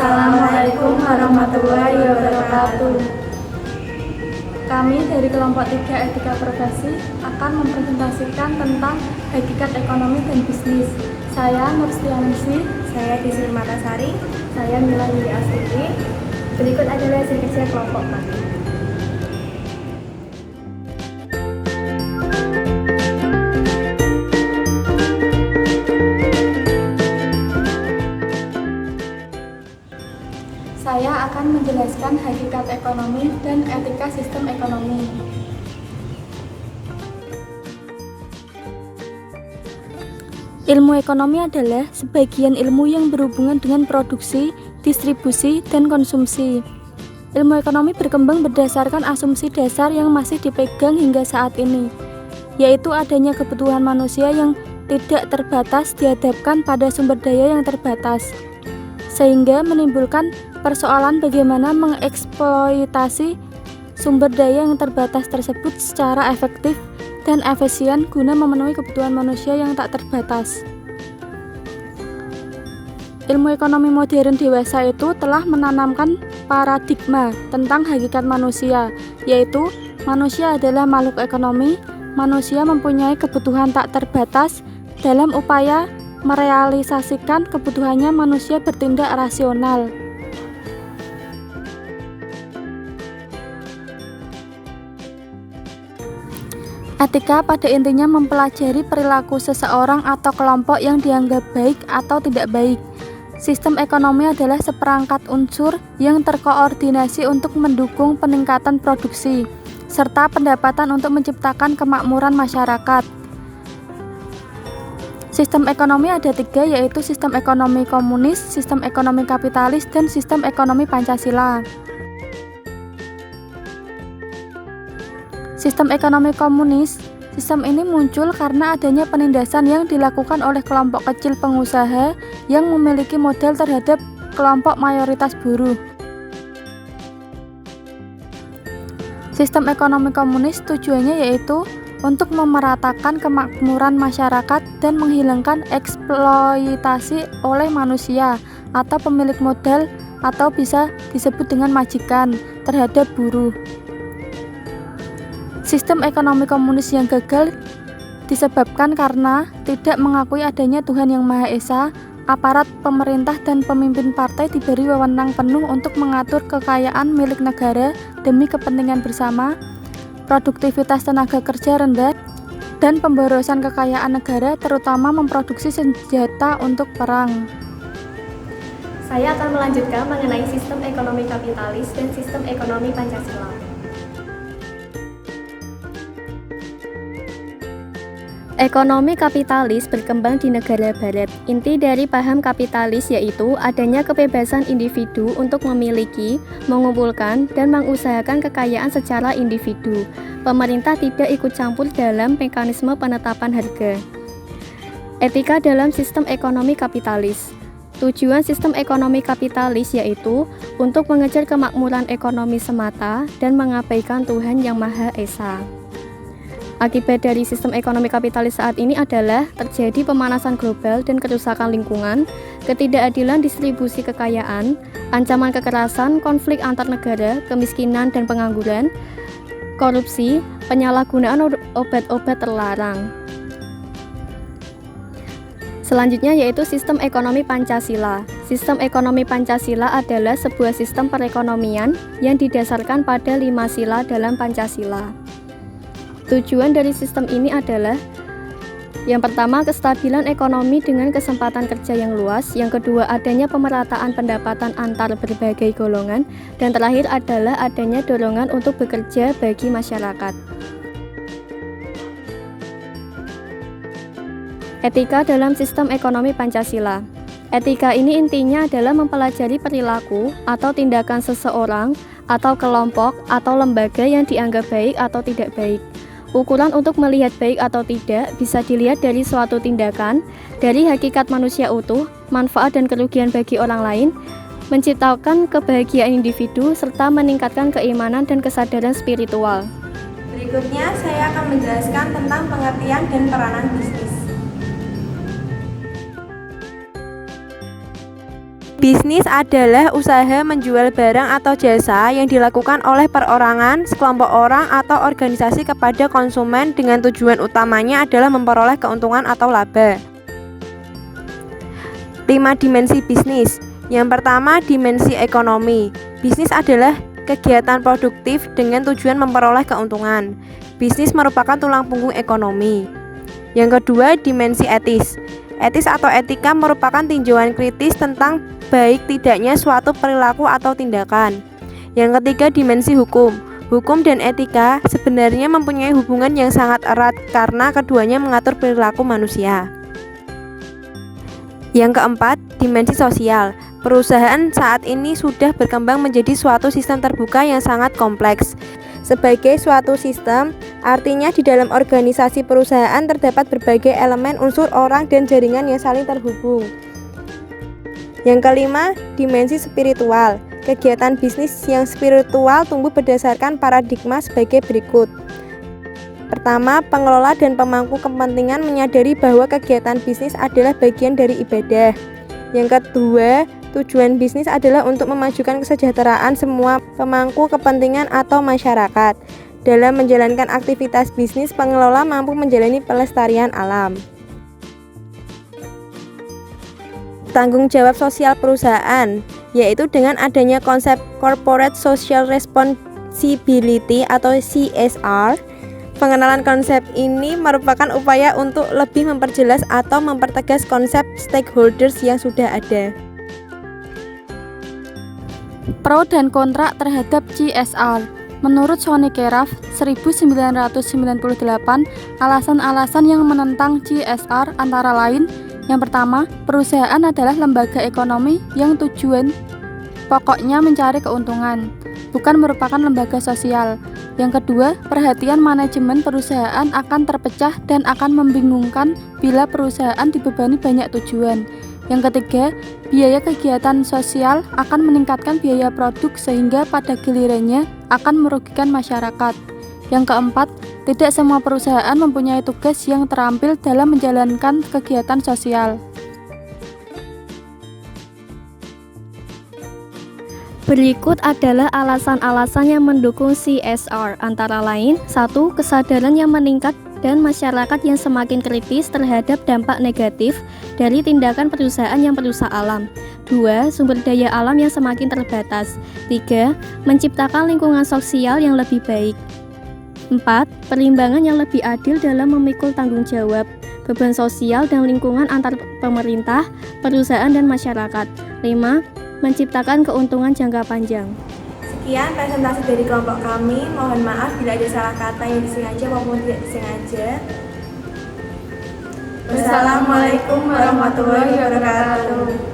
Assalamualaikum warahmatullahi wabarakatuh. Kami dari kelompok 3 Etika Profesi akan mempresentasikan tentang hakikat ekonomi dan bisnis. Saya Nurstianisi, saya Desri Matasari, saya Mila Yuli Astuti. Berikut adalah hasil kerja kelompok kami. Saya akan menjelaskan hakikat ekonomi dan etika sistem ekonomi. Ilmu ekonomi adalah sebagian ilmu yang berhubungan dengan produksi, distribusi, dan konsumsi. Ilmu ekonomi berkembang berdasarkan asumsi dasar yang masih dipegang hingga saat ini, yaitu adanya kebutuhan manusia yang tidak terbatas dihadapkan pada sumber daya yang terbatas, sehingga menimbulkan persoalan bagaimana mengeksploitasi sumber daya yang terbatas tersebut secara efektif dan efisien guna memenuhi kebutuhan manusia yang tak terbatas. Ilmu ekonomi modern dewasa itu telah menanamkan paradigma tentang hakikat manusia, yaitu manusia adalah makhluk ekonomi, manusia mempunyai kebutuhan tak terbatas. Dalam upaya merealisasikan kebutuhannya, manusia bertindak rasional. Etika pada intinya mempelajari perilaku seseorang atau kelompok yang dianggap baik atau tidak baik. Sistem ekonomi adalah seperangkat unsur yang terkoordinasi untuk mendukung peningkatan produksi, serta pendapatan untuk menciptakan kemakmuran masyarakat. Sistem ekonomi ada 3, yaitu sistem ekonomi komunis, sistem ekonomi kapitalis, dan sistem ekonomi Pancasila. Sistem ekonomi komunis, sistem ini muncul karena adanya penindasan yang dilakukan oleh kelompok kecil pengusaha yang memiliki modal terhadap kelompok mayoritas buruh. Sistem ekonomi komunis tujuannya yaitu untuk memeratakan kemakmuran masyarakat dan menghilangkan eksploitasi oleh manusia atau pemilik modal atau bisa disebut dengan majikan terhadap buruh. Sistem ekonomi komunis yang gagal disebabkan karena tidak mengakui adanya Tuhan Yang Maha Esa. Aparat pemerintah dan pemimpin partai diberi wewenang penuh untuk mengatur kekayaan milik negara demi kepentingan bersama. Produktivitas tenaga kerja rendah dan pemborosan kekayaan negara, terutama memproduksi senjata untuk perang. Saya akan melanjutkan mengenai sistem ekonomi kapitalis dan sistem ekonomi Pancasila. Ekonomi kapitalis berkembang di negara barat. Inti dari paham kapitalis yaitu adanya kebebasan individu untuk memiliki, mengumpulkan, dan mengusahakan kekayaan secara individu. Pemerintah tidak ikut campur dalam mekanisme penetapan harga. Etika dalam sistem ekonomi kapitalis. Tujuan sistem ekonomi kapitalis yaitu untuk mengejar kemakmuran ekonomi semata dan mengabaikan Tuhan Yang Maha Esa. Akibat dari sistem ekonomi kapitalis saat ini adalah terjadi pemanasan global dan kerusakan lingkungan, ketidakadilan distribusi kekayaan, ancaman kekerasan, konflik antar negara, kemiskinan dan pengangguran, korupsi, penyalahgunaan obat-obat terlarang. Selanjutnya yaitu sistem ekonomi Pancasila. Sistem ekonomi Pancasila adalah sebuah sistem perekonomian yang didasarkan pada 5 sila dalam Pancasila. Tujuan dari sistem ini adalah yang pertama, kestabilan ekonomi dengan kesempatan kerja yang luas. Yang kedua, adanya pemerataan pendapatan antar berbagai golongan. Dan terakhir adalah adanya dorongan untuk bekerja bagi masyarakat. Etika dalam sistem ekonomi Pancasila. Etika ini intinya adalah mempelajari perilaku atau tindakan seseorang atau kelompok atau lembaga yang dianggap baik atau tidak baik. Ukuran untuk melihat baik atau tidak bisa dilihat dari suatu tindakan, dari hakikat manusia utuh, manfaat dan kerugian bagi orang lain, menciptakan kebahagiaan individu, serta meningkatkan keimanan dan kesadaran spiritual. Berikutnya saya akan menjelaskan tentang pengertian dan peranan bisnis. Bisnis adalah usaha menjual barang atau jasa yang dilakukan oleh perorangan, sekelompok orang, atau organisasi kepada konsumen dengan tujuan utamanya adalah memperoleh keuntungan atau laba. 5 dimensi bisnis. Yang pertama, dimensi ekonomi. Bisnis adalah kegiatan produktif dengan tujuan memperoleh keuntungan. Bisnis merupakan tulang punggung ekonomi. Yang kedua, dimensi etis. Etis atau etika merupakan tinjauan kritis tentang baik tidaknya suatu perilaku atau tindakan. Yang ketiga, dimensi hukum. Hukum dan etika sebenarnya mempunyai hubungan yang sangat erat karena keduanya mengatur perilaku manusia. Yang keempat, dimensi sosial. Perusahaan saat ini sudah berkembang menjadi suatu sistem terbuka yang sangat kompleks. Sebagai suatu sistem, artinya di dalam organisasi perusahaan terdapat berbagai elemen, unsur, orang, dan jaringan yang saling terhubung. Yang kelima, dimensi spiritual. Kegiatan bisnis yang spiritual tumbuh berdasarkan paradigma sebagai berikut. Pertama, pengelola dan pemangku kepentingan menyadari bahwa kegiatan bisnis adalah bagian dari ibadah. Yang kedua, tujuan bisnis adalah untuk memajukan kesejahteraan semua pemangku kepentingan atau masyarakat. Dalam menjalankan aktivitas bisnis, pengelola mampu menjalani pelestarian alam. Tanggung jawab sosial perusahaan, yaitu dengan adanya konsep Corporate Social Responsibility atau CSR. Pengenalan konsep ini merupakan upaya untuk lebih memperjelas atau mempertegas konsep stakeholders yang sudah ada. Pro dan kontra terhadap CSR. Menurut Sonny Keraf 1998, alasan-alasan yang menentang CSR antara lain: yang pertama, perusahaan adalah lembaga ekonomi yang tujuan pokoknya mencari keuntungan, bukan merupakan lembaga sosial. Yang kedua, perhatian manajemen perusahaan akan terpecah dan akan membingungkan bila perusahaan dibebani banyak tujuan. Yang ketiga, biaya kegiatan sosial akan meningkatkan biaya produk sehingga pada gilirannya akan merugikan masyarakat. Yang keempat, tidak semua perusahaan mempunyai tugas yang terampil dalam menjalankan kegiatan sosial. Berikut adalah alasan-alasan yang mendukung CSR, antara lain: 1. Kesadaran yang meningkat dan masyarakat yang semakin kritis terhadap dampak negatif dari tindakan perusahaan yang merusak alam. 2. Sumber daya alam yang semakin terbatas. 3. Menciptakan lingkungan sosial yang lebih baik. 4. Perimbangan yang lebih adil dalam memikul tanggung jawab beban sosial dan lingkungan antar pemerintah, perusahaan, dan masyarakat. 5. Menciptakan keuntungan jangka panjang. Sekian presentasi dari kelompok kami. Mohon maaf bila ada salah kata yang disengaja maupun tidak disengaja. Wassalamualaikum warahmatullahi wabarakatuh.